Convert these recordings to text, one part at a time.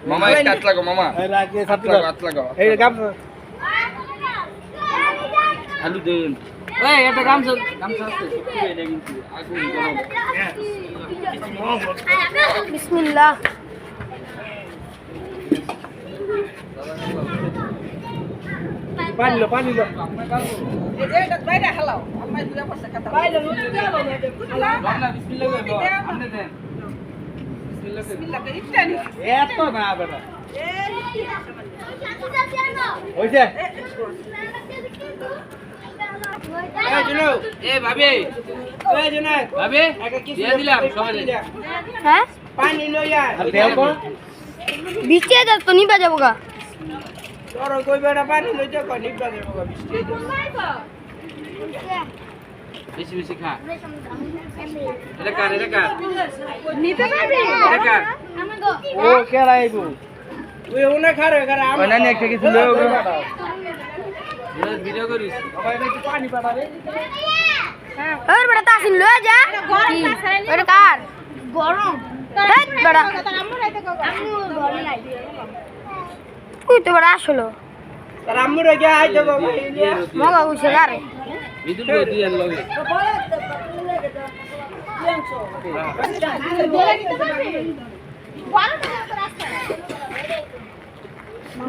মামা একটা হাত লাগো মামা হাত লাগো এই গাম আলু দেন এই এটা গামছা আছে এটা কিন্তু আগুন গরম বিসমিল্লাহ পানি লো এই যে এটা বাইরে হালাও আমরা দুলা পাশে কথা বাইরে লুচি দাও না বিসমিল্লাহ করো আপনি দেন বিসমিল্লাহ করে ইটানি এত না বেটা হইছে এই জুনু এই ভাবি এই জুনাই ভাবি দিয়ে দিলাম সবাই হ্যাঁ পানি লইয়া আর দেও কোন বিচে যা তো নিবা যাবো গা তোর কই বেড়া পানি লইতে কই নিবা দেব বিস্কুট বেশি বেশি খা এটা কার নিতে পারবি এটা কার ও কেডা আইবো ওই ওনা খারে খারে ওই নানি একটা কিছু লও গো ভিডিও করিস বাবা এটা কি পানি পাঠাবে ওর বড় তাসিন লয়ে যা ওর কার গরম হেট বড় আম্মু রাইতে কো আম্মু গরম নাই কই তো বড় আসলো তার আম্মুরে গে আইতে বাবা মগা উছে গারে বিদুল দিয়ে লগে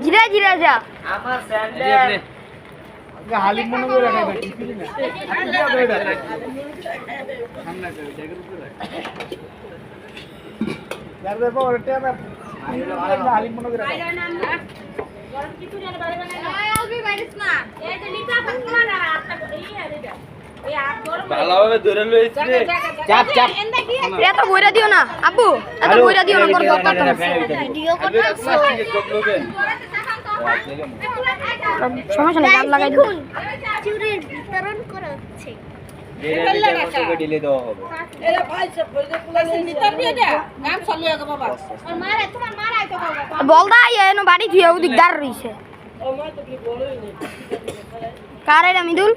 জিরা জিরা যা আমার স্যান্ডেল হালিম মনে করে রাখাই ভাই টিপি না আচ্ছা বেটা সামনে করে জায়গার উপরে রাখ यार देखो ওটা না হালিম মনে করে রাখাই গরম কিছু জানে বাইরে বানাই আলবি বাইরিস না এই যে নিতা ফাকমা না আটটা এই আরে যা এই আট গরম ভালোভাবে ধরে লইছি চাপ চাপ এত বইরা দিও না আব্বু এত বইরা দিও না করে দরকার ভিডিও করতেছ সমস্যা নেই গান লাগাই দিও চুরির বিতরণ করা হচ্ছে ঢিলে দেওয়া হবে এরা পাইছে বলতে কুলাছে নিতার দিয়ে দে গাম চালিয়ে গো বাবা তোমার মারাই তো বলদা এনো বাড়ি থিয়ে ওদিক দাঁড় রইছে ও মা তো কি বলই নি কারে রামিদুল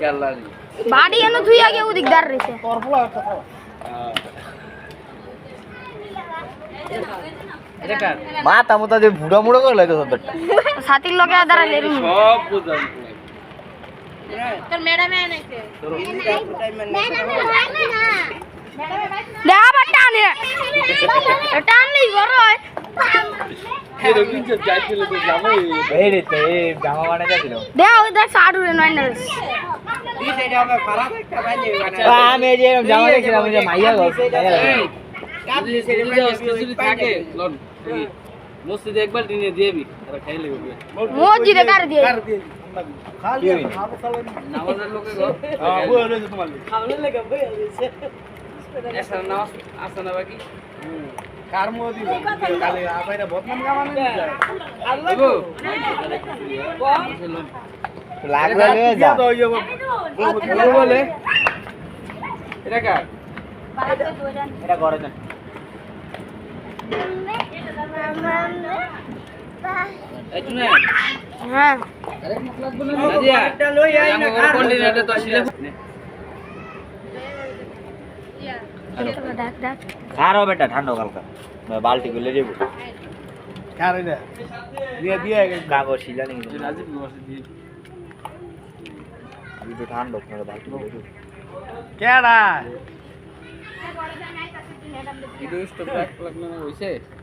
কেলারি বাড়ি এনো তুই আগে ওদিক দাঁড় রইছে এটা কার মাথা মতো যে বুড়া মুড়ো করে লাগে সবটা সাথীর লগে দাঁড়া লেরু সব বুঝান তোর ম্যাডামে আনাইছে টাইম দেখা বা টানে টানলেই বড় হয় এই রকম যে যাইছিল তো জামাই এই রে তো এই জামা বানাইতে ছিল দেখা ওই দেখ সাড়ু রে নয়নাস দি সেটা হবে খারাপ একটা বানি আমি এই যে জামা দেখছিলাম ওই যে মাইয়া গো কাবলি সেটা যদি থাকে লন মসজিদে একবার দিনে দিয়েবি তারা খাইলে হবে মসজিদে কার দিয়ে খালি নামাজের লোকে গো হ্যাঁ বই হইছে তোমার খাওয়ানোর লাগে বই হইছে এসা নামাজ আসে না বাকি কার মো দিব কালে আপাইরা বদনাম কামানে দেবো লাগলে লয়ে যা বলে এটা কার এটা করে না এই জুনে হ্যাঁ নাদিয়া এটা লই আই না আমার কন্টিনেন্টে তো আসলে ডাক ডাক খারো বেটা ঠান্ডা কালকা বালতি গুলে দেব কারে না দিয়ে দিয়ে কাগজ শিলা নি রাজীব বসে দিয়ে আমি তো ঠান্ডা করে বালতি গুলে দেব কেডা ভিডিও স্টপ ব্যাক লাগলো না হইছে